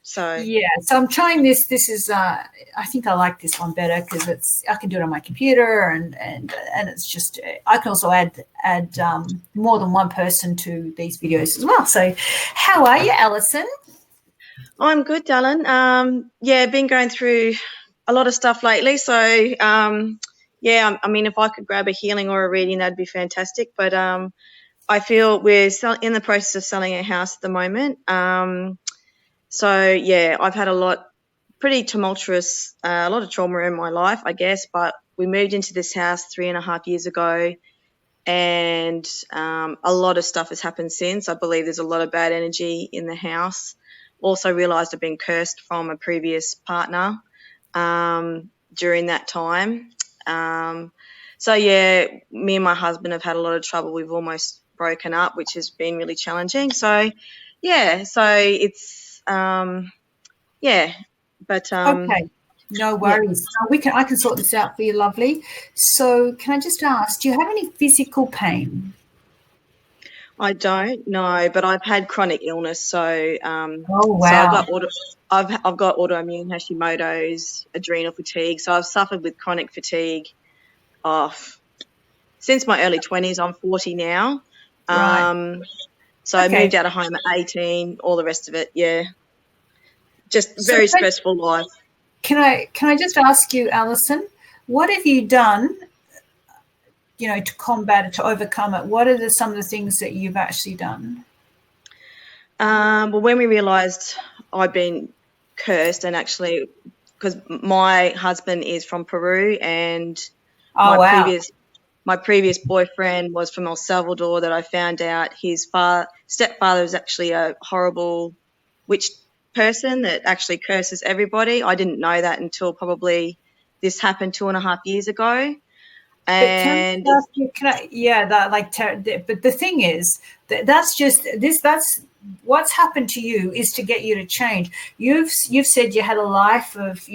So yeah, so I'm trying this. This is I think I like this one better because I can do it on my computer and it's just I can also add more than one person to these videos as well. So, how are you, Alison? I'm good, Dylan. Yeah, been going through a lot of stuff lately. So yeah, I mean, if I could grab a healing or a reading, that'd be fantastic. But I feel we're in the process of selling a house at the moment. So yeah, I've had pretty tumultuous, a lot of trauma in my life, I guess. But we moved into this house 3.5 years ago, and a lot of stuff has happened since. I believe there's a lot of bad energy in the house. Also realised I've been cursed from a previous partner during that time. So yeah, me and my husband have had a lot of trouble. We've almost broken up, which has been really challenging. So yeah, so it's yeah, but Okay, no yeah. worries. I can sort this out for you, lovely. So, can I just ask, do you have any physical pain? I don't know, but I've had chronic illness. So Oh so wow. I've got autoimmune Hashimoto's, adrenal fatigue. So I've suffered with chronic fatigue since my early 20s. I'm 40 now. Right. So I Okay. moved out of home at 18, all the rest of it. Yeah. Just So very stressful life. can I just ask you, Alison, what have you done, to combat it, to overcome it? What are some of the things that you've actually done? Well, when we realised I'd been cursed, and actually, because my husband is from Peru, and Oh my wow. previous boyfriend was from El Salvador, that I found out his stepfather is actually a horrible witch person that actually curses everybody. I didn't know that until probably this happened 2.5 years ago. But can And I ask you, yeah, that but the thing is that's what's happened to you is to get you to change. You've said you had a life of,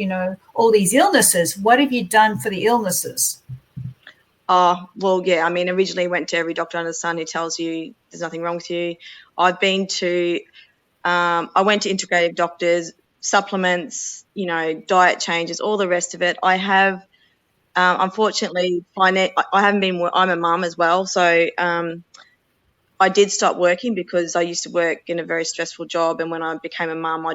all these illnesses. What have you done for the illnesses? well, yeah, I mean, originally went to every doctor under the sun who tells you there's nothing wrong with you. I went to integrative doctors, supplements, diet changes, all the rest of it. I have, unfortunately, I haven't been, I'm a mum as well. So I did stop working because I used to work in a very stressful job. And when I became a mum,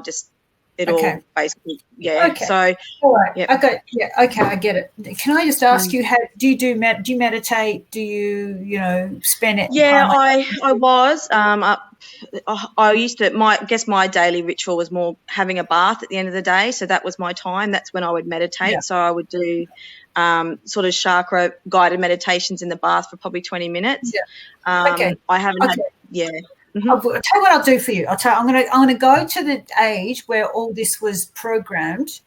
Okay. all basically, yeah. Okay. So, All right. yeah. Okay. Yeah. Okay. I get it. Can I just ask you, do you meditate? Do you, spend it? Yeah, I was. I used to. My daily ritual was more having a bath at the end of the day. So that was my time. That's when I would meditate. Yeah. So I would do sort of chakra guided meditations in the bath for probably 20 minutes. Yeah. Okay. I haven't had. Yeah. Mm-hmm. I'll tell you what I'll do for you. I'm gonna go to the age where all this was programmed,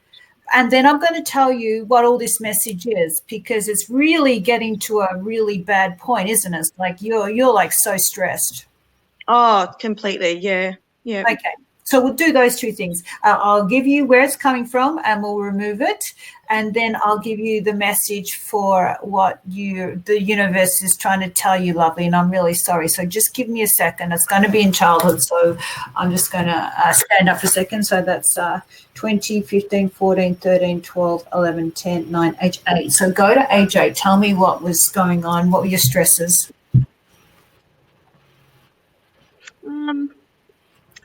and then I'm going to tell you what all this message is, because it's really getting to a really bad point, isn't it? Like you're like so stressed. Oh, completely. Yeah. Yeah. Okay. So we'll do those two things. I'll give you where it's coming from and we'll remove it. And then I'll give you the message for what the universe is trying to tell you, lovely. And I'm really sorry. So just give me a second. It's going to be in childhood. So I'm just going to stand up for a second. So that's 20, 15, 14, 13, 12, 11, 10, 9, age 8. So go to age 8. Tell me what was going on. What were your stresses?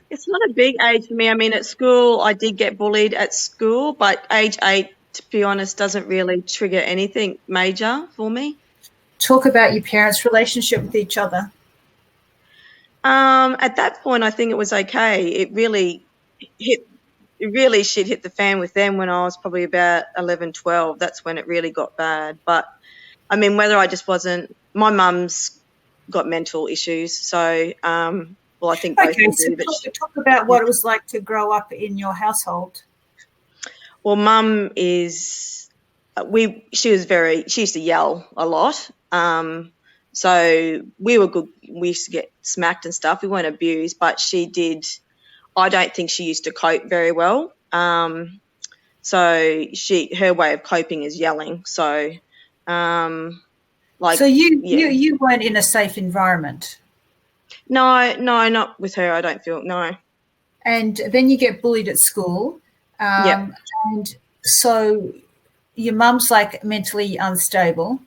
It's not a big age for me. I mean, at school, I did get bullied at school, but age 8, to be honest, doesn't really trigger anything major for me. Talk about your parents' relationship with each other. At that point, I think it was okay. It really shit hit the fan with them when I was probably about 11, 12. That's when it really got bad. But I mean, whether I just wasn't, my mum's got mental issues. So, well, I think both of them do. But talk about what it was like to grow up in your household. Well, mum is, she used to yell a lot. So we were good. We used to get smacked and stuff. We weren't abused, but I don't think she used to cope very well. So her way of coping is yelling. So, so you weren't in a safe environment. No, not with her. I don't feel, no. and then you get bullied at school. Yep. And so your mum's like mentally unstable.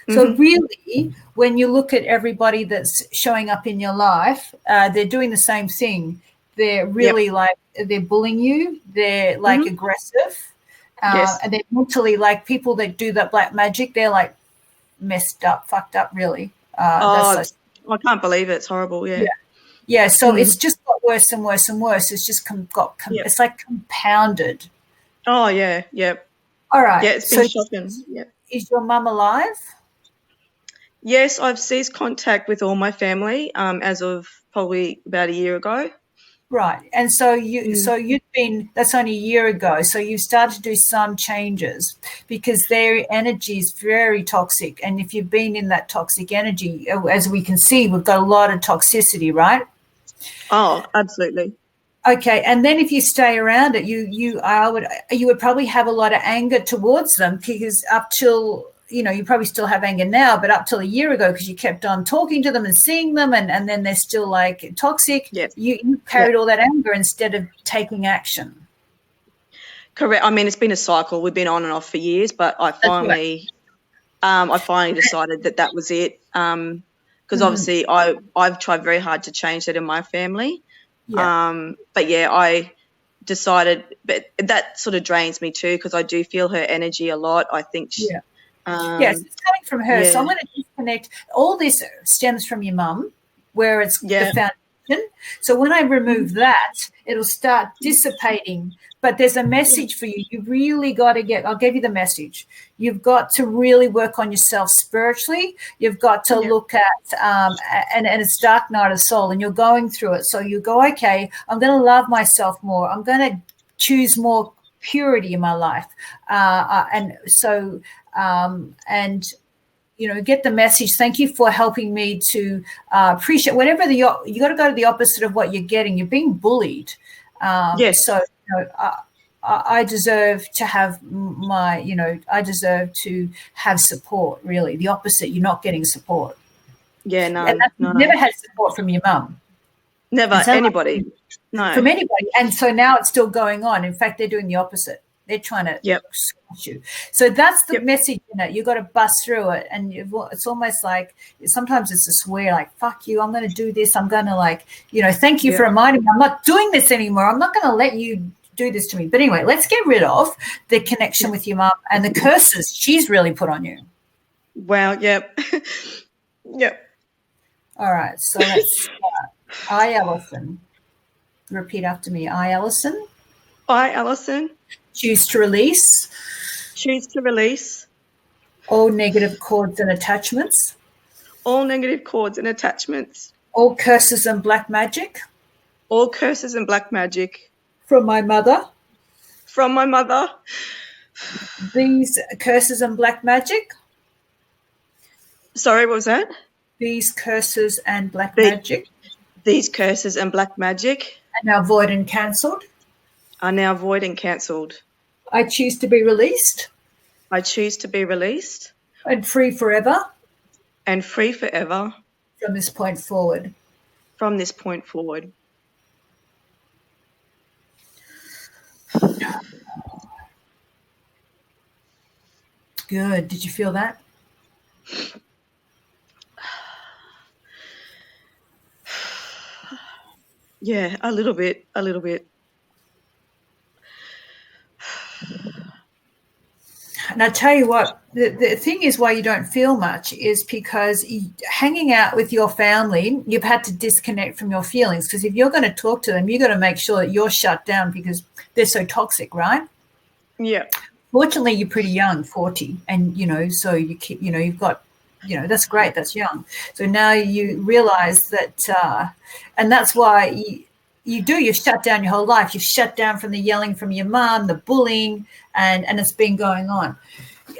So Mm-hmm. really, when you look at everybody that's showing up in your life, they're doing the same thing. They're Yep. really like, they're bullying you. They're like Mm-hmm. aggressive. Yes. And they're mentally like people that do that black magic. They're like messed up, fucked up, really. Oh, That's so, I can't believe it. It's horrible. Yeah. yeah. So Mm. it's just got worse and worse and worse. It's just Yep. it's like compounded. Oh, yeah. Yep. All right. Yeah, it's been So shocking. Yep. is your mum alive? Yes, I've ceased contact with all my family as of probably about a year ago. Right. And so Mm. you've been, that's only a year ago. So you've started to do some changes because their energy is very toxic. And if you've been in that toxic energy, as we can see, we've got a lot of toxicity, right? Oh, absolutely. Okay. And then if you stay around it, you would probably have a lot of anger towards them, because up till, you probably still have anger now, but up till a year ago, because you kept on talking to them and seeing them, and then they're still like toxic. Yes. You carried all that anger instead of taking action. Correct. I mean, it's been a cycle. We've been on and off for years, but I finally decided that was it. Because obviously I've tried very hard to change that in my family. Yeah. But yeah, I decided, but that sort of drains me too, because I do feel her energy a lot. I think Yes, it's coming from her. yeah. So I'm going to disconnect. All this stems from your mum, where it's the foundation. So when I remove that, it'll start dissipating. But there's a message for you. You really got to I'll give you the message. You've got to really work on yourself spiritually. You've got to look at, and it's dark night of soul, and you're going through it. So you go, okay, I'm going to love myself more. I'm going to choose more purity in my life. And so, and get the message. Thank you for helping me to appreciate whatever you got to go to the opposite of what you're getting. You're being bullied. Yes. So I deserve to have I deserve to have support. Really, the opposite. You're not getting support. Yeah, no, and never had support from your mum. Never, anybody. No. From anybody. And so now it's still going on. In fact, they're doing the opposite. They're trying to squash you. So that's the message in it. You've got to bust through it. And it's almost like, sometimes it's a swear, like, fuck you, I'm going to do this. I'm going to thank you for reminding me. I'm not doing this anymore. I'm not going to let you do this to me. But anyway, let's get rid of the connection with your mum and the curses she's really put on you. Wow, yep. Yep. All right, so let's start. I, Alison. Repeat after me. I, Alison. I, Alison. Choose to release. Choose to release. All negative cords and attachments. All negative cords and attachments. All curses and black magic. All curses and black magic. From my mother. From my mother. These curses and black magic. Sorry, what was that? These curses and black magic. These curses and black magic. Are now void and cancelled. Are now void and cancelled. I choose to be released. I choose to be released. And free forever. And free forever. From this point forward. From this point forward. Good. Did you feel that? Yeah, a little bit. And I tell you what, the thing is why you don't feel much is because hanging out with your family, you've had to disconnect from your feelings, because if you're going to talk to them, you've got to make sure that you're shut down because they're so toxic, right? Yeah. Fortunately, you're pretty young, 40, and, so you keep, you've got, that's great, that's young. So now you realize that, and that's why you've shut down your whole life. You've shut down from the yelling from your mum, the bullying, and it's been going on.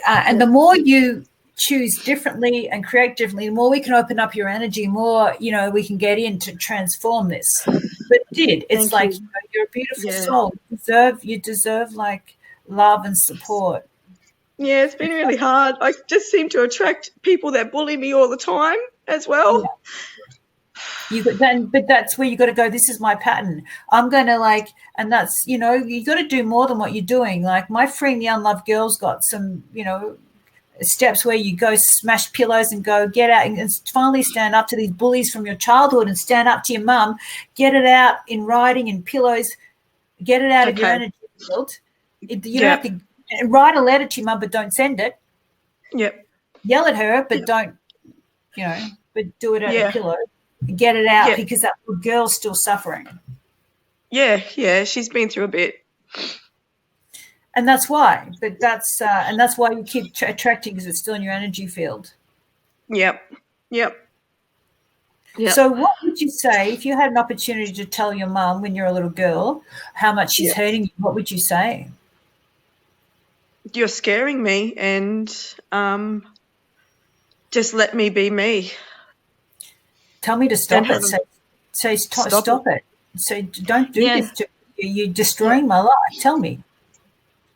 And the more you choose differently and create differently, the more we can open up your energy, more, we can get in to transform this. But it's like, you're a beautiful soul. You deserve like love and support. Yeah, it's been really hard. I just seem to attract people that bully me all the time as well. But that's where you got to go. This is my pattern. I'm going to and that's, you got to do more than what you're doing. Like my Freeing the Unloved Girl's got some, steps where you go smash pillows and go get out and finally stand up to these bullies from your childhood and stand up to your mum, get it out in writing and pillows, get it out of your energy field. You don't have to write a letter to your mum, but don't send it. Yep. Yell at her, but don't, but do it at a pillow. Get it out because that little girl's still suffering. Yeah, she's been through a bit. And that's why. But that's why you keep attracting, because it's still in your energy field. Yep. So what would you say if you had an opportunity to tell your mum when you're a little girl how much she's hurting you? What would you say? You're scaring me, and just let me be me. Tell me to stop it. Say stop it. So don't do this to me. You're destroying my life. Tell me.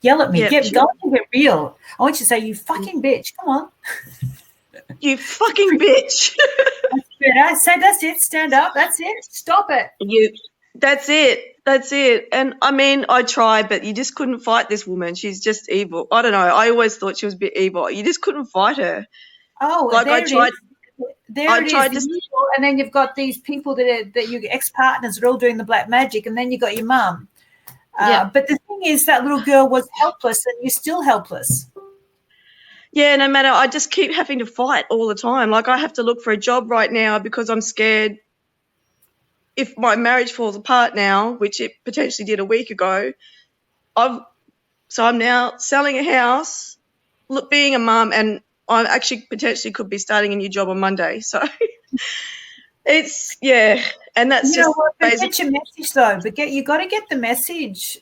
Yell at me. Go and get real. I want you to say, you fucking bitch. Come on. You fucking bitch. I say that's it. Stand up. That's it. Stop it. That's it. And I mean, I tried, but you just couldn't fight this woman. She's just evil. I don't know. I always thought she was a bit evil. You just couldn't fight her. Oh, like I tried. And then you've got these people that your ex-partners are all doing the black magic, and then you got your mum. But the thing is, that little girl was helpless, and you're still helpless. Yeah, no matter. I just keep having to fight all the time. Like I have to look for a job right now because I'm scared if my marriage falls apart now, which it potentially did a week ago. So I'm now selling a house, being a mum, and I actually potentially could be starting a new job on Monday. So it's and that's just get your message though. But you got to get the message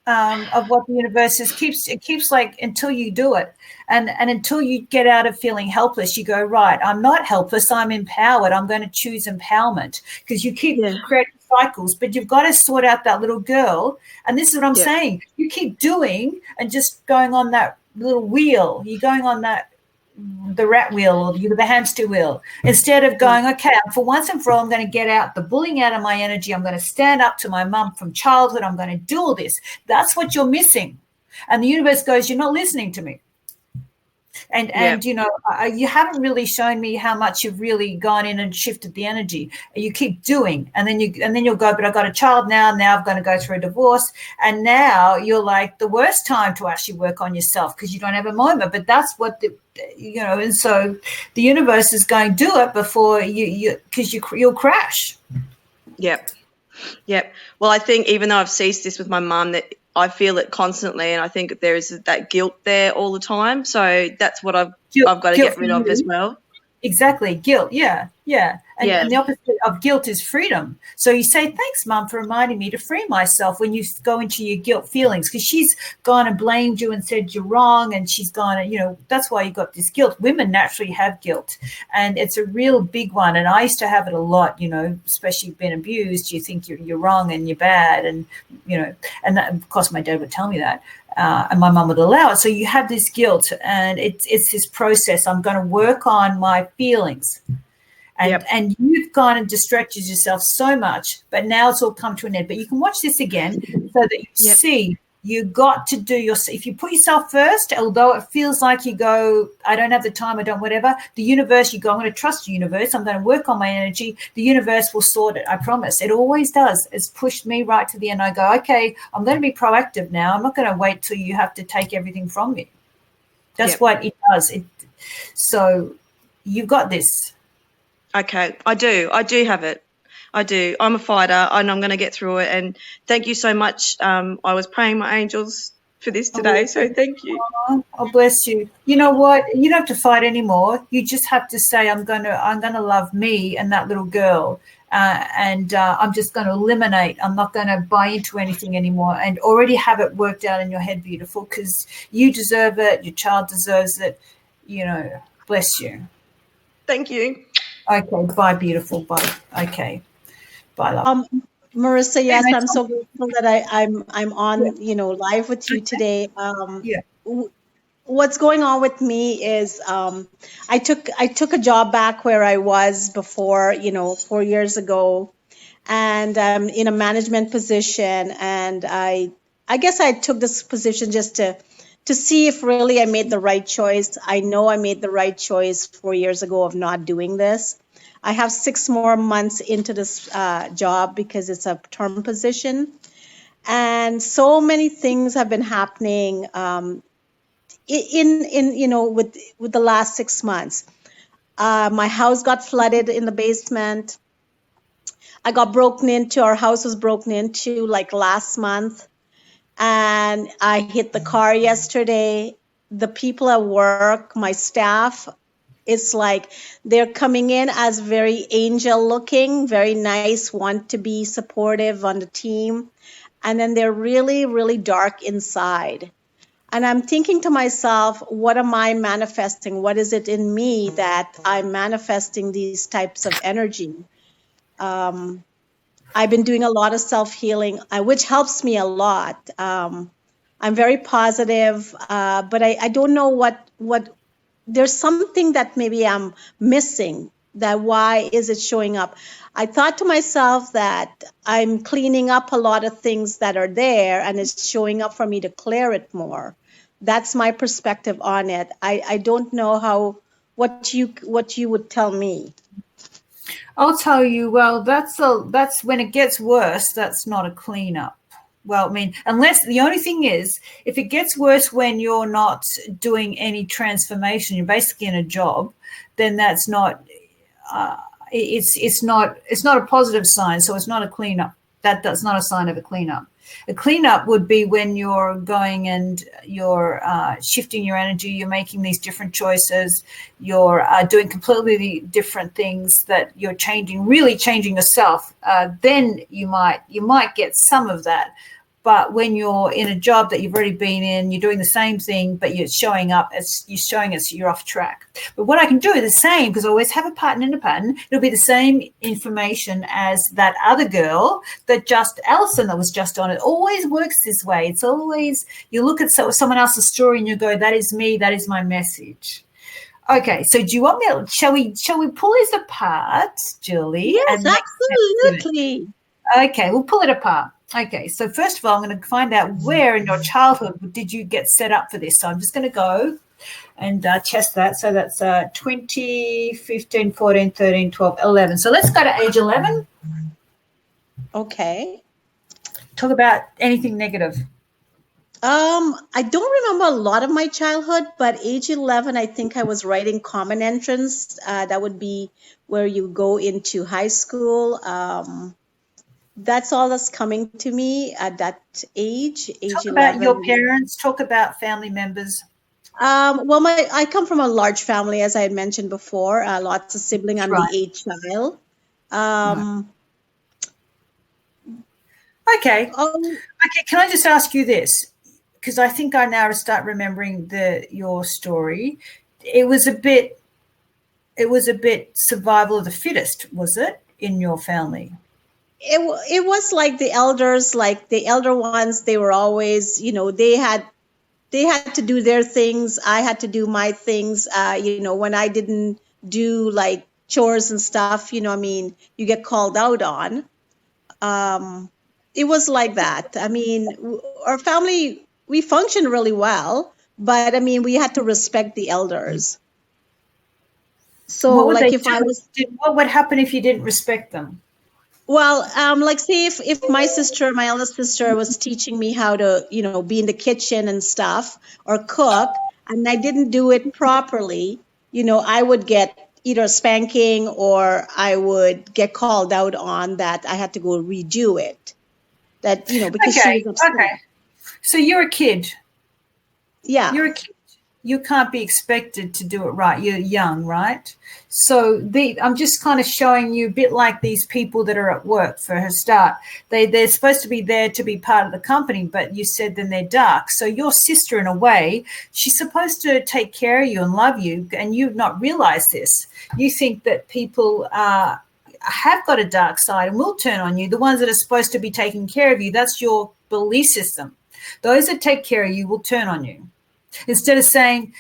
of what the universe is. It keeps like until you do it, and until you get out of feeling helpless, you go, right, I'm not helpless, I'm empowered. I'm going to choose empowerment, because you keep creating cycles, but you've got to sort out that little girl. And this is what I'm saying. You keep doing and just going on that little wheel. You're going on the rat wheel or the hamster wheel, instead of going, okay, for once and for all, I'm going to get out the bullying out of my energy. I'm going to stand up to my mum from childhood. I'm going to do all this. That's what you're missing. And the universe goes, you're not listening to me. And you haven't really shown me how much you've really gone in and shifted the energy. You keep doing, and then you'll go, but I got a child now I'm going to go through a divorce, and now you're like the worst time to actually work on yourself because you don't have a moment. But that's what and so the universe is going, do it before you'll crash. Yep. Well, I think even though I've ceased this with my mum, that I feel it constantly, and I think there is that guilt there all the time. So that's what I've got to get rid of as well. Exactly. Guilt. Yeah. And the opposite of guilt is freedom. So you say, thanks, Mum, for reminding me to free myself when you go into your guilt feelings, because she's gone and blamed you and said you're wrong, and she's gone, that's why you got this guilt. Women naturally have guilt, and it's a real big one. And I used to have it a lot, especially being abused. You think you're wrong and you're bad, and, and that, of course, my dad would tell me that. And my mum would allow it. So you have this guilt, and it's this process. I'm going to work on my feelings. And you've gone and distracted yourself so much, but now it's all come to an end. But you can watch this again so that you see you got to do if you put yourself first, although it feels like you go, I don't have the time, I don't, whatever, the universe, you go, I'm going to trust the universe. I'm going to work on my energy. The universe will sort it. I promise. It always does. It's pushed me right to the end. I go, okay, I'm going to be proactive now. I'm not going to wait till you have to take everything from me. That's what it does. So you've got this. Okay, I do have it. I do. I'm a fighter, and I'm going to get through it. And thank you so much. I was praying my angels for this today, so thank you. Oh, bless you. You know what? You don't have to fight anymore. You just have to say, I'm going to love me and that little girl, and I'm just going to eliminate. I'm not going to buy into anything anymore, and already have it worked out in your head, beautiful, because you deserve it. Your child deserves it. Bless you. Thank you. Okay, bye, beautiful. Bye. Okay, bye, love. Marissa, yes, I'm so grateful that I'm on, live with you today. what's going on with me is I took a job back where I was before, 4 years ago, and I'm in a management position, and I guess I took this position just to see if really I made the right choice. I know I made the right choice 4 years ago of not doing this. I have 6 more months into this job because it's a term position, and so many things have been happening in with the last 6 months. My house got flooded in the basement. I got broken into. Our house was broken into like last month, and I hit the car yesterday. The people at work, my staff, it's like they're coming in as very angel looking, very nice, want to be supportive on the team, and then they're really, really dark inside. And I'm thinking to myself, what am I manifesting? What is it in me that I'm manifesting these types of energy? I've been doing a lot of self-healing, which helps me a lot. I'm very positive, but I don't know what there's something that maybe I'm missing. That why is it showing up? I thought to myself that I'm cleaning up a lot of things that are there, and it's showing up for me to clear it more. That's my perspective on it. I don't know what you would tell me. I'll tell you, well, that's when it gets worse, that's not a cleanup. Well, I mean, unless the only thing is, if it gets worse when you're not doing any transformation, you're basically in a job, then that's not, it's not a positive sign. So it's not a cleanup. That's not a sign of a cleanup. A cleanup would be when you're going and you're shifting your energy, you're making these different choices, you're doing completely different things, that you're really changing yourself. Then you might get some of that. But when you're in a job that you've already been in, you're doing the same thing, but you're showing us you're off track. But what I can do is the same, because I always have a pattern in a pattern. It'll be the same information as that other girl Alison that was just on. It always works this way. It's always, you look at someone else's story and you go, that is me, that is my message. Okay, so do you want me to, shall we pull this apart, Julie? Yes, absolutely. Okay, we'll pull it apart. Okay, so first of all, I'm going to find out where in your childhood did you get set up for this. So I'm just going to go and test that. So that's 20, 15, 14, 13, 12, 11. So let's go to age 11. Okay. Talk about anything negative. I don't remember a lot of my childhood, but age 11, I think I was writing common entrance. That would be where you go into high school. That's all that's coming to me at that age Talk 11. About your parents. Talk about family members. Well, I come from a large family, as I had mentioned before. Lots of siblings. I'm the eighth child. Okay. Okay. Can I just ask you this? Because I think I now start remembering your story. It was a bit survival of the fittest, was it, in your family? It was like the elders, like the elder ones, they were always, they had to do their things. I had to do my things. When I didn't do like chores and stuff, you get called out on. It was like that. Our family, we functioned really well, but we had to respect the elders. So like what would happen if you didn't respect them? Well, like say if my eldest sister was teaching me how to, be in the kitchen and stuff or cook, and I didn't do it properly, I would get either a spanking or I would get called out on that I had to go redo it. That, because she was upset. Okay. So you're a kid. Yeah. You're a kid. You can't be expected to do it right. You're young, right? So I'm just kind of showing you a bit like these people that are at work for a start. They're supposed to be there to be part of the company, but you said then they're dark. So your sister, in a way, she's supposed to take care of you and love you, and you've not realized this. You think that people have got a dark side and will turn on you. The ones that are supposed to be taking care of you, that's your belief system. Those that take care of you will turn on you. Instead of saying,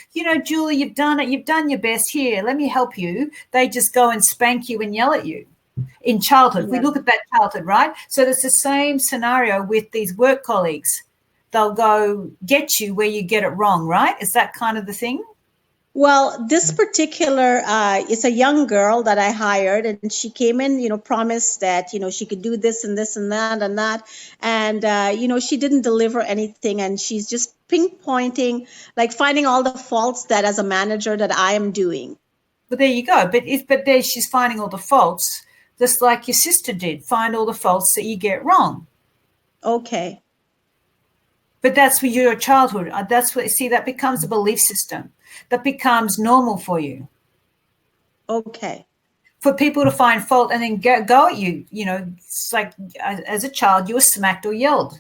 Julie, you've done it. You've done your best. Here, let me help you. They just go and spank you and yell at you. In childhood, we look at that childhood, right? So it's the same scenario with these work colleagues. They'll go get you where you get it wrong, right? Is that kind of the thing? Well, this particular, it's a young girl that I hired, and she came in, promised that, she could do this and this and that and that. And, she didn't deliver anything, and she's just pinpointing, like finding all the faults that as a manager that I am doing. But there you go. But there she's finding all the faults, just like your sister did, find all the faults that you get wrong. Okay. But that's with your childhood. That's what, see, that becomes a belief system. That becomes normal for you. Okay. For people to find fault and then go at you, it's like as a child you were smacked or yelled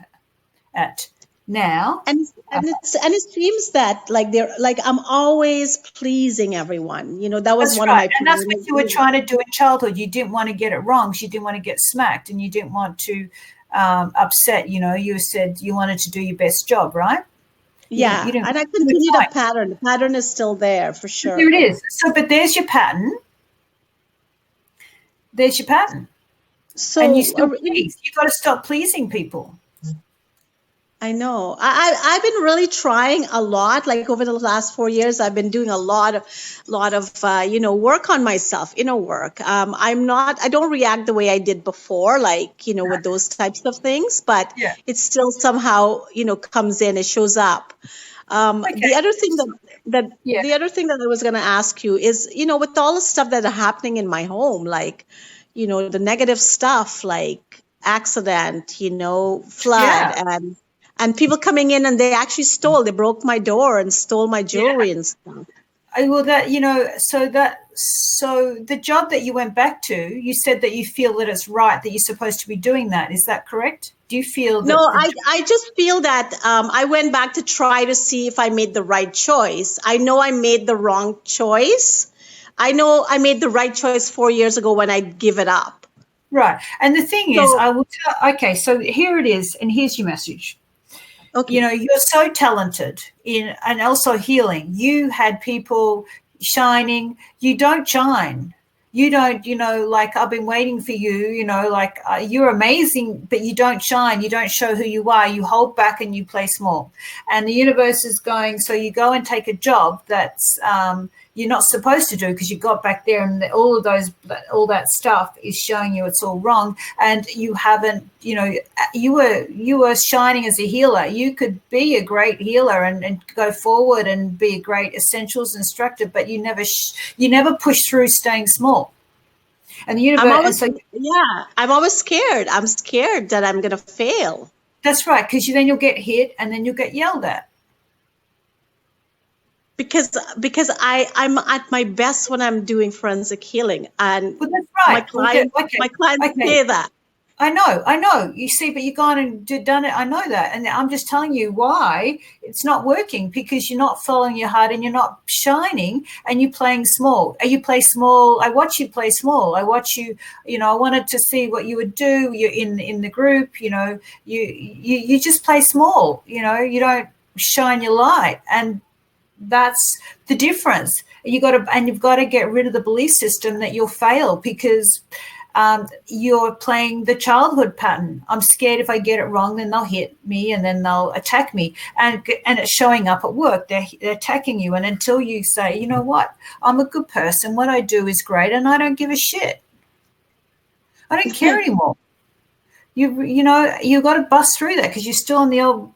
at. Now and it seems that like I'm always pleasing everyone. That was one right. of my. And that's what you were trying to do in childhood. You didn't want to get it wrong. You didn't want to get smacked, and you didn't want to upset. You said you wanted to do your best job, right? Yeah, and I continue the pattern. The pattern is still there for sure. There it is. So, but there's your pattern. There's your pattern. So, and you still please. You got to stop pleasing people. I know. I've been really trying a lot. Like over the last 4 years, I've been doing a lot of work on myself, inner work. I don't react the way I did before, like, with those types of things, but it still somehow, comes in, it shows up. The other thing the other thing that I was going to ask you is, with all the stuff that are happening in my home, like, the negative stuff, like accident, flood, and people coming in and they broke my door and stole my jewelry and stuff. Well, so the job that you went back to, you said that you feel that it's right, that you're supposed to be doing that. Is that correct? Do you feel that? No, I just feel that I went back to try to see if I made the right choice. I know I made the wrong choice. I know I made the right choice 4 years ago when I give it up. Right. And the thing is, I will tell, okay, so here it is, and here's your message. Okay. You're so talented and also healing. You had people shining. You don't shine. You don't, like I've been waiting for you, you're amazing, but you don't shine. You don't show who you are. You hold back and you play small. And the universe is going, so you go and take a job that's you're not supposed to do because you got back there and all that stuff is showing you it's all wrong. And you haven't, you were shining as a healer. You could be a great healer and go forward and be a great essentials instructor, but you never push through staying small. And the universe, I'm always scared. I'm scared that I'm going to fail. That's right, because then you'll get hit and then you'll get yelled at. Because I'm at my best when I'm doing forensic healing, and that's right. My clients say that. I know. You see, but you've gone and done it. I know that, and I'm just telling you why it's not working, because you're not following your heart and you're not shining, and you're playing small. You play small. I watch you play small. I watch you. I wanted to see what you would do. You're in the group. You just play small. You don't shine your light, and that's the difference. You've got to get rid of the belief system that you'll fail because you're playing the childhood pattern. I'm scared if I get it wrong, then they'll hit me and then they'll attack me. And it's showing up at work. They're attacking you. And until you say, you know what, I'm a good person. What I do is great and I don't give a shit. I don't care anymore. You've got to bust through that because you're still on the old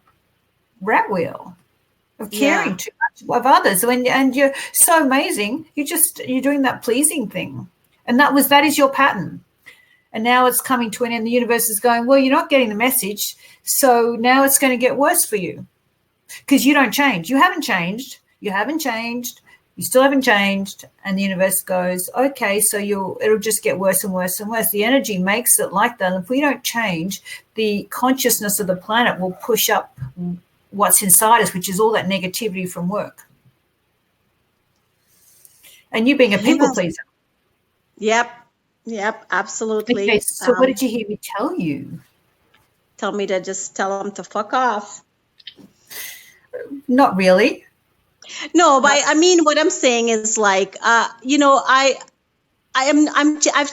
rat wheel of caring too much of others. And you're so amazing. You're doing that pleasing thing. And that is your pattern. And now it's coming to an end. The universe is going, well, you're not getting the message. So now it's going to get worse for you because you don't change. You haven't changed. You still haven't changed. And the universe goes, okay, so it'll just get worse and worse and worse. The energy makes it like that. And if we don't change, the consciousness of the planet will push up what's inside us, which is all that negativity from work. And you being a people pleaser. Yep, absolutely. Okay, so what did you hear me tell you? Tell me to just tell them to fuck off. Not really. No, but I mean, what I'm saying is like, I've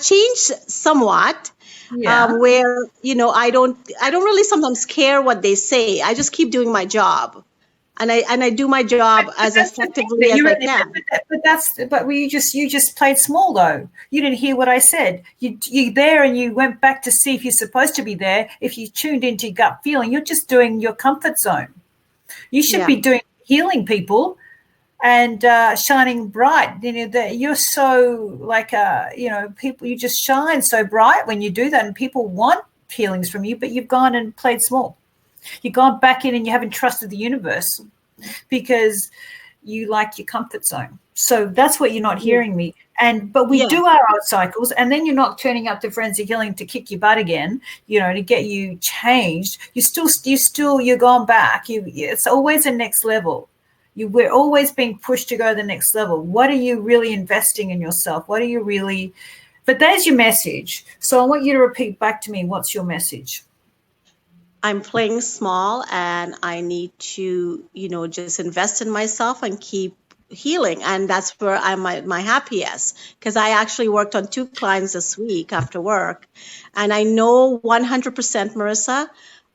changed somewhat, Yeah. where, I don't really sometimes care what they say. I just keep doing my job, and I do my job But as that's the thing effectively that as you I really, can. but you just played small though. You didn't hear what I said. You there and you went back to see if you're supposed to be there. If you tuned into your gut feeling, you're just doing your comfort zone. You should Yeah. be doing healing people and shining bright. That you're so like people. You just shine so bright when you do that, and people want healings from you. But you've gone and played small. You've gone back in and you haven't trusted the universe because you like your comfort zone. So that's what you're not Yeah. hearing me. But we Yeah. do our own cycles, and then you're not turning up to forensic healing to kick your butt again, to get you changed. You're gone back. It's always a next level. We're always being pushed to go to the next level. What are you really investing in yourself? What are you really? But there's your message. So I want you to repeat back to me. What's your message? I'm playing small, and I need to, just invest in myself and keep healing. And that's where I'm at my happiest, because I actually worked on 2 clients this week after work. And I know 100%, Marissa,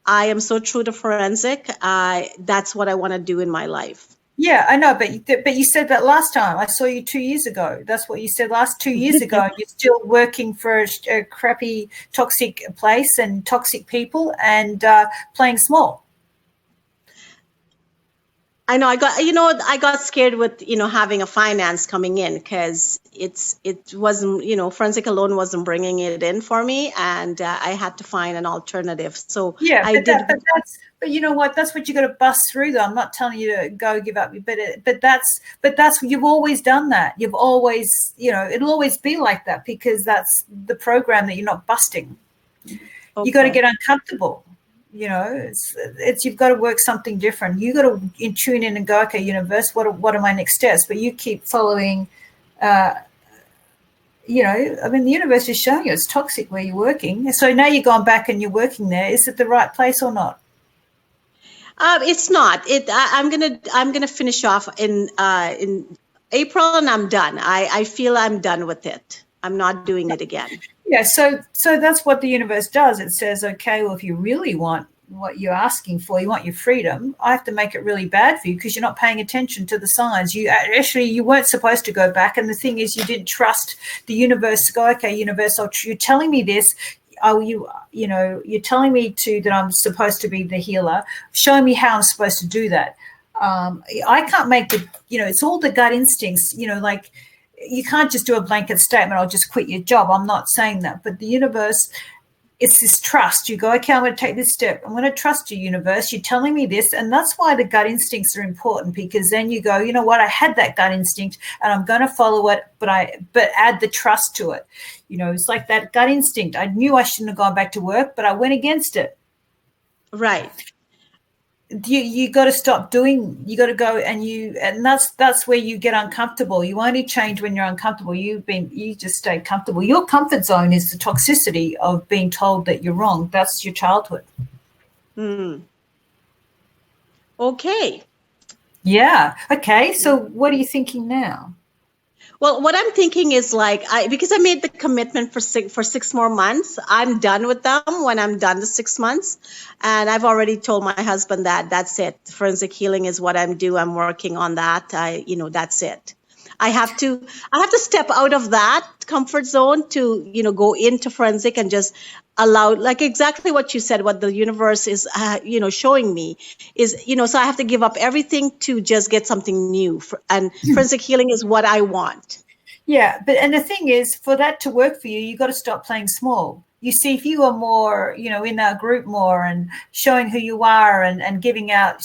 I am so true to forensic. That's what I want to do in my life. Yeah, I know, but you said that last time. I saw you 2 years ago. That's what you said last 2 years ago. And you're still working for a crappy, toxic place and toxic people and playing small. I know I got scared with, having a finance coming in, because it wasn't, forensic alone wasn't bringing it in for me, and I had to find an alternative. So Yeah, I did. but you know what? That's what you got to bust through. Though I'm not telling you to go give up, but that's you've always done that. You've always, it'll always be like that because that's the program that you're not busting. Okay. You got to get uncomfortable. It's you've got to work something different. You got to tune in and go, okay, universe, what are my next steps? But you keep following. The universe is showing you it's toxic where you're working. So now you've gone back and you're working there. Is it the right place or not? It's not. I'm gonna finish off in April, and I'm done. I feel I'm done with it. I'm not doing it again. Yeah, so that's what the universe does. It says, okay, well, if you really want what you're asking for, you want your freedom, I have to make it really bad for you because you're not paying attention to the signs. You weren't supposed to go back. And the thing is, you didn't trust the universe to go, okay, universe, you're telling me this. You're telling me that I'm supposed to be the healer. Show me how I'm supposed to do that. I can't make it's all the gut instincts, like, you can't just do a blanket statement, I'll just quit your job. I'm not saying that. But the universe, it's this trust. You go, okay, I'm going to take this step. I'm going to trust you, universe. You're telling me this. And that's why the gut instincts are important, because then you go, you know what, I had that gut instinct and I'm going to follow it, but add the trust to it. It's like that gut instinct. I knew I shouldn't have gone back to work, but I went against it. Right. You got to stop doing. You got to go, and that's where you get uncomfortable. You only change when you're uncomfortable. You just stay comfortable. Your comfort zone is the toxicity of being told that you're wrong. That's your childhood. Okay. Yeah. Okay. So what are you thinking now? Well, what I'm thinking is like, because I made the commitment for 6 more months, I'm done with them when I'm done the 6 months. And I've already told my husband that that's it. Forensic healing is what I'm doing. I'm working on that. That's it. I have to step out of that comfort zone to, go into forensic and just allow, like exactly what you said, what the universe is, showing me is, so I have to give up everything to just get something new. And forensic healing is what I want. Yeah. And the thing is, for that to work for you, you got to stop playing small. You see, if you are more, in our group more and showing who you are and giving out,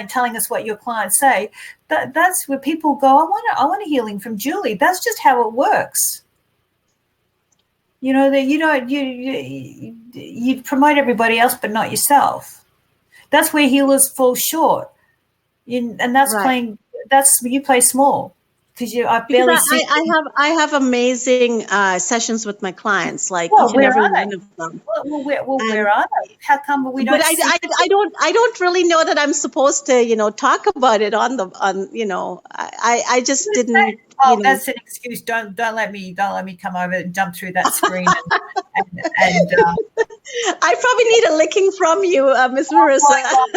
telling us what your clients say, that's where people go, I want a healing from Julie. That's just how it works. That you promote everybody else, but not yourself. That's where healers fall short. And that's right. playing. You play small. because I Because barely see. I have amazing sessions with my clients, like Well, each and where every are they? one of them. Where And are they? How come we but don't see? I don't really know that I'm supposed to, talk about it on, I just didn't, Oh, that's an excuse. Don't let me come over and jump through that screen and I probably need a licking from you, Miss oh my Marissa. God,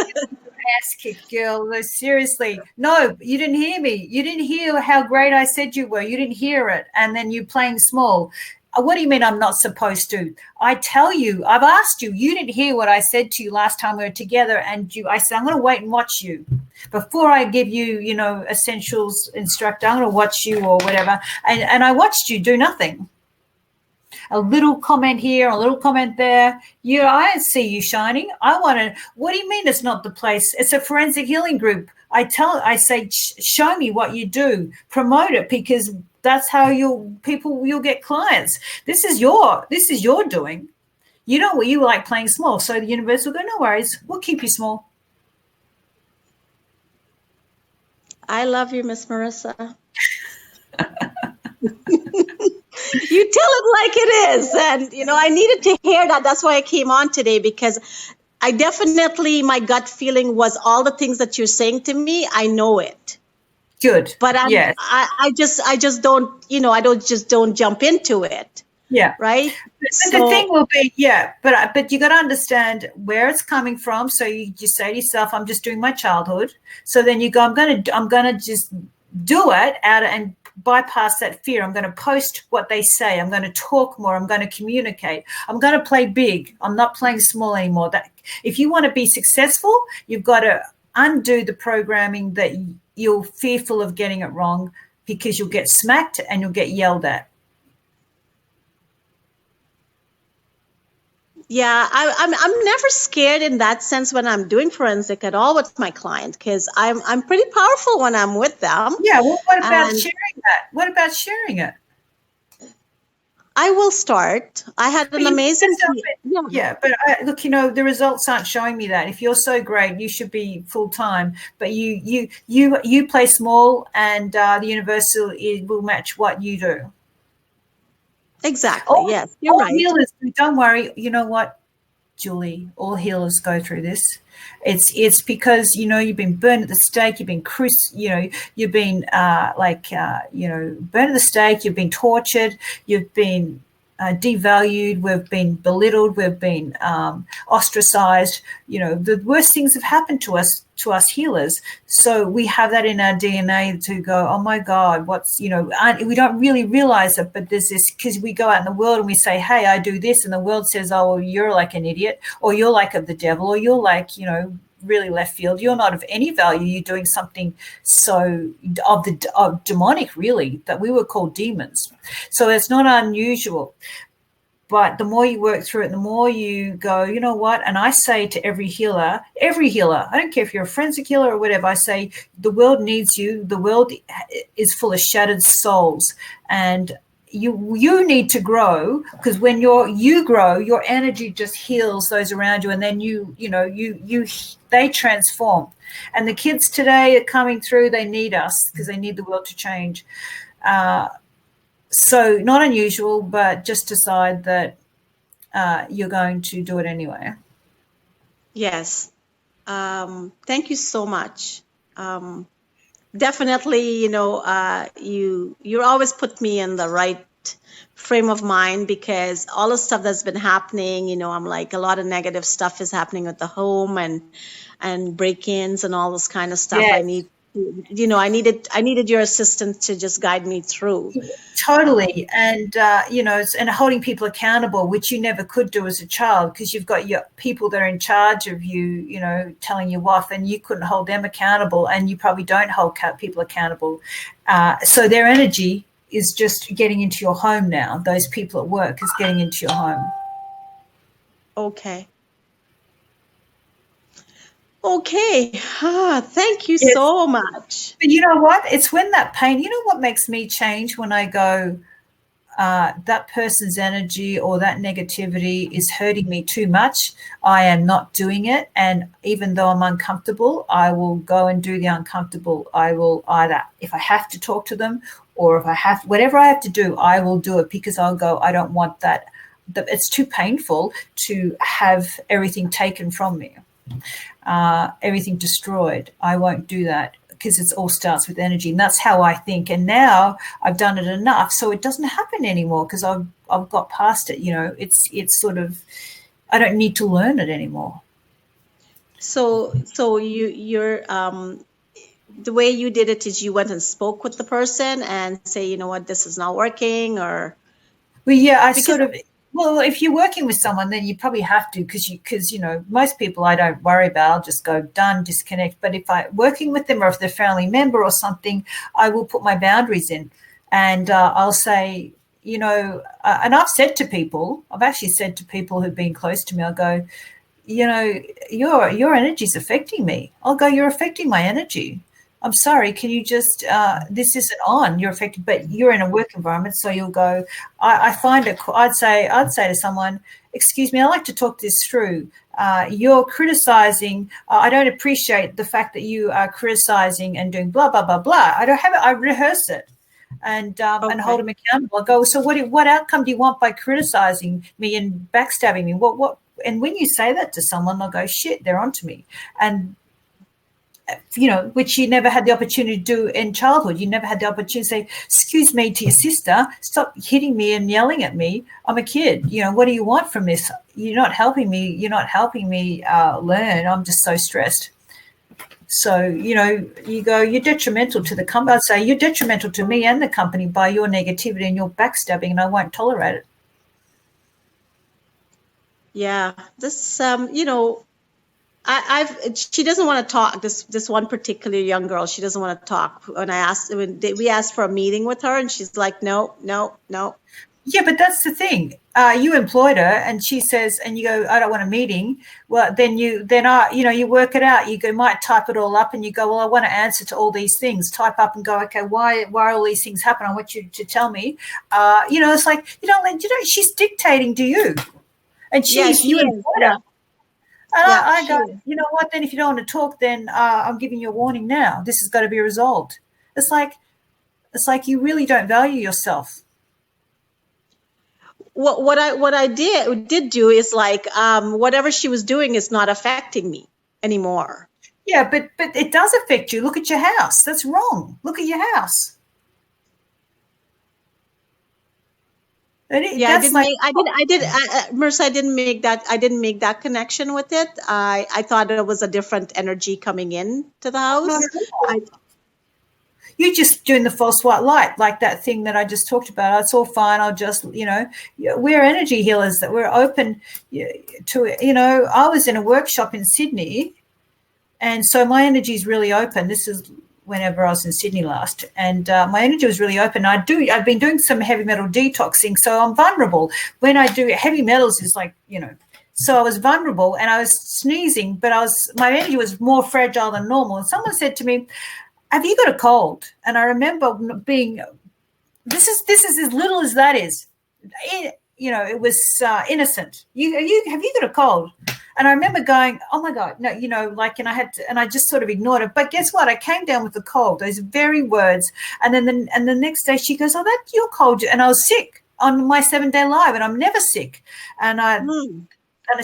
ass kicked, girl. No, seriously. No, you didn't hear me. You didn't hear how great I said you were. You didn't hear it. And then you playing small. What do you mean I'm not supposed to? I tell you, I've asked you. You didn't hear what I said to you last time we were together. And I said, I'm going to wait and watch you. Before I give you, essentials instructor, I'm going to watch you or whatever. And I watched you do nothing. A little comment here, a little comment there. I don't see you shining. What do you mean it's not the place? It's a forensic healing group. I say, show me what you do, promote it, because that's how you'll get clients. This is your doing. You know what you like, playing small. So the universe will go, no worries, we'll keep you small. I love you, Miss Marissa. You tell it like it is. And, I needed to hear that. That's why I came on today, because I definitely, my gut feeling was all the things that you're saying to me. I know it. Good. But yes. I just don't, I don't jump into it. Yeah. Right. But the thing will be, but you got to understand where it's coming from. So you say to yourself, I'm just doing my childhood. So then you go, I'm going to just do it and bypass that fear. I'm going to post what they say. I'm going to talk more. I'm going to communicate. I'm going to play big. I'm not playing small anymore. That if you want to be successful, you've got to undo the programming that you're fearful of getting it wrong, because you'll get smacked and you'll get yelled at. Yeah, I'm never scared in that sense when I'm doing forensic at all with my client, because I'm pretty powerful when I'm with them. Yeah, well, what about sharing that? What about sharing it? I will start. I had an amazing team. Yeah, but look, the results aren't showing me that. If you're so great, you should be full time. But you play small, and the universal will match what you do. Exactly. Yes, you're right. Healers, don't worry. You know what, Julie? All healers go through this. It's because you've been burned at the stake. You've been you've been burned at the stake. You've been tortured. You've been devalued. We've been belittled. We've been ostracized. The worst things have happened to us healers. So we have that in our DNA to go, oh my God, we don't really realize it, but there's this, because we go out in the world and we say, hey, I do this, and the world says, oh, well, you're like an idiot, or you're like of the devil, or you're like, really left field. You're not of any value. You're doing something so of demonic, really, that we were called demons. So it's not unusual. But the more you work through it, the more you go, you know what? And I say to every healer, I don't care if you're a forensic healer or whatever, I say, the world needs you. The world is full of shattered souls. And you need to grow, because when you grow, your energy just heals those around you, and then they transform. And the kids today are coming through. They need us, because they need the world to change. So not unusual, but just decide that you're going to do it anyway. Yes. Thank you so much. Definitely, you always put me in the right frame of mind, because all the stuff that's been happening, I'm like, a lot of negative stuff is happening with the home and break-ins and all this kind of stuff. Yes. I needed your assistance to just guide me through. Totally. And, and holding people accountable, which you never could do as a child, because you've got your people that are in charge of you, telling you off, and you couldn't hold them accountable, and you probably don't hold people accountable. So their energy is just getting into your home now. Those people at work is getting into your home. Okay. Okay. Thank you so much. But you know what? It's when that pain, what makes me change when I go, that person's energy or that negativity is hurting me too much, I am not doing it. And even though I'm uncomfortable, I will go and do the uncomfortable. I will either, if I have to talk to them, or if I have, whatever I have to do, I will do it, because I'll go, I don't want that. It's too painful to have everything taken from me, everything destroyed. I won't do that, because it all starts with energy, and that's how I think. And now I've done it enough, so it doesn't happen anymore, because I've got past it. It's sort of, I don't need to learn it anymore. So you're the way you did it is you went and spoke with the person and say, you know what, this is not working, or. Well, yeah, well, if you're working with someone, then you probably have to, because most people I don't worry about. I'll just go, done, disconnect. But if I'm working with them, or if they're a family member or something, I will put my boundaries in, and I'll say, and I've actually said to people who've been close to me, I'll go, your energy's affecting me. I'll go, you're affecting my energy. I'm sorry, can you just, this isn't on, you're affected, but you're in a work environment, so you'll go, I find it, I'd say to someone, excuse me, I'd like to talk this through. You're criticizing, I don't appreciate the fact that you are criticizing and doing blah, blah, blah, blah. I don't have it, I rehearse it and hold them accountable. I go, so what outcome do you want by criticizing me and backstabbing me? What? And when you say that to someone, they'll go, shit, they're onto me. And which you never had the opportunity to do in childhood. You never had the opportunity to say, excuse me, to your sister, stop hitting me and yelling at me. I'm a kid. What do you want from this? You're not helping me. You're not helping me learn. I'm just so stressed. So, you go, you're detrimental to the company. I'd say you're detrimental to me and the company by your negativity and your backstabbing, and I won't tolerate it. Yeah, this, she doesn't want to talk. This one particular young girl, she doesn't want to talk. We asked for a meeting with her, and she's like, no. Yeah, but that's the thing. You employed her, and she says, and you go, I don't want a meeting. Well, then you work it out. You might type it all up, and you go, well, I want to answer to all these things. Type up and go, okay, why all these things happen? I want you to tell me. It's like she's dictating to you, and you employed her. And I go, you know what, then if you don't want to talk, then I'm giving you a warning now. This has got to be resolved. It's like you really don't value yourself. What I did do is like, whatever she was doing is not affecting me anymore. Yeah, but it does affect you. Look at your house. That's wrong. Look at your house. Marissa, I didn't make that connection with it. I thought it was a different energy coming in to the house. You're just doing the false white light, like that thing that I just talked about. It's all fine. I'll just, we're energy healers, that we're open to, I was in a workshop in Sydney, and so my energy is really open. This is whenever I was in Sydney last, and my energy was really open. I've been doing some heavy metal detoxing, so I'm vulnerable. When I do heavy metals, is like, so I was vulnerable and I was sneezing, but my energy was more fragile than normal. And someone said to me, have you got a cold? And I remember being, this is as little as that is. It was innocent. Have you got a cold? And I remember going, oh my God, no, and I just sort of ignored it. But guess what? I came down with a cold, those very words. And then the next day she goes, oh, that's your cold. And I was sick on my 7-day live, and I'm never sick. And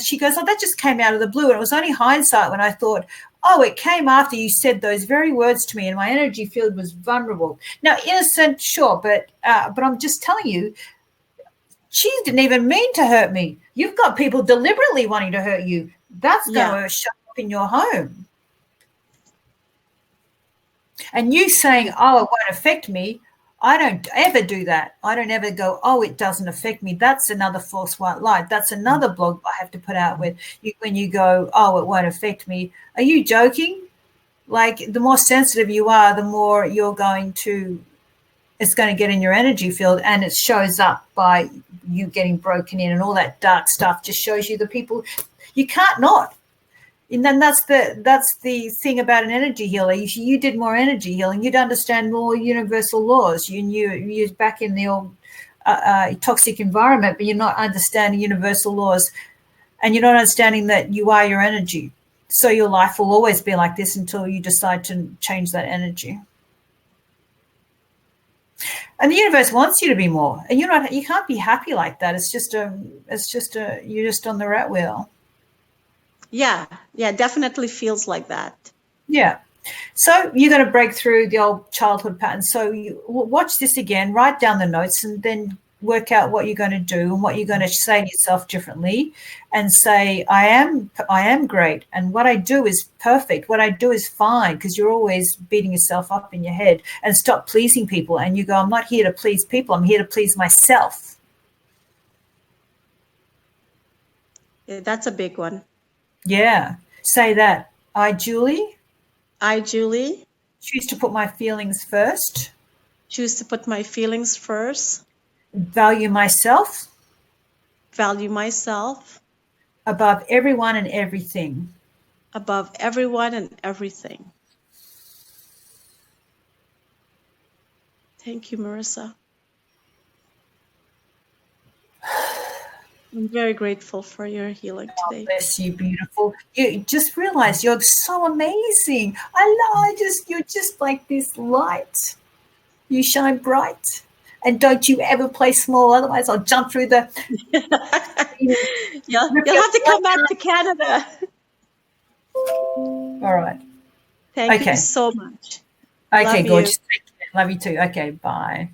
she goes, oh, that just came out of the blue. And it was only hindsight when I thought, oh, it came after you said those very words to me, and my energy field was vulnerable. Now, innocent, sure, but I'm just telling you, she didn't even mean to hurt me. You've got people deliberately wanting to hurt you. That's going to show up in your home. And you saying, oh, it won't affect me, I don't ever do that. I don't ever go, oh, it doesn't affect me. That's another false white light. That's another blog I have to put out with you when you go, oh, it won't affect me. Are you joking? Like, the more sensitive you are, the more it's going to get in your energy field, and it shows up by you getting broken in, and all that dark stuff just shows you the people you can't not. And then that's the thing about an energy healer. You did more energy healing, you'd understand more universal laws. You back in the old toxic environment, but you're not understanding universal laws, and you're not understanding that you are your energy. So your life will always be like this until you decide to change that energy. And the universe wants you to be more, and you can't be happy like that. It's just you're just on the rat wheel. Yeah, definitely feels like that. Yeah. So you're going to break through the old childhood patterns. So you watch this again, write down the notes, and then work out what you're going to do and what you're going to say to yourself differently, and say, I am great, and what I do is perfect, what I do is fine, because you're always beating yourself up in your head. And stop pleasing people, and you go, I'm not here to please people, I'm here to please myself. Yeah, that's a big one. Yeah. Say that. I, Julie, choose to put my feelings first, choose to put my feelings first, value myself above everyone and everything. Above everyone and everything. Thank you, Marissa. I'm very grateful for your healing today. Bless you, beautiful. You just realize you're so amazing. You're just like this light. You shine bright. And don't you ever play small, otherwise I'll jump through the... You'll have to come back to Canada. All right. Thank you so much. Okay, Love gorgeous. you. Love you too. Okay, bye.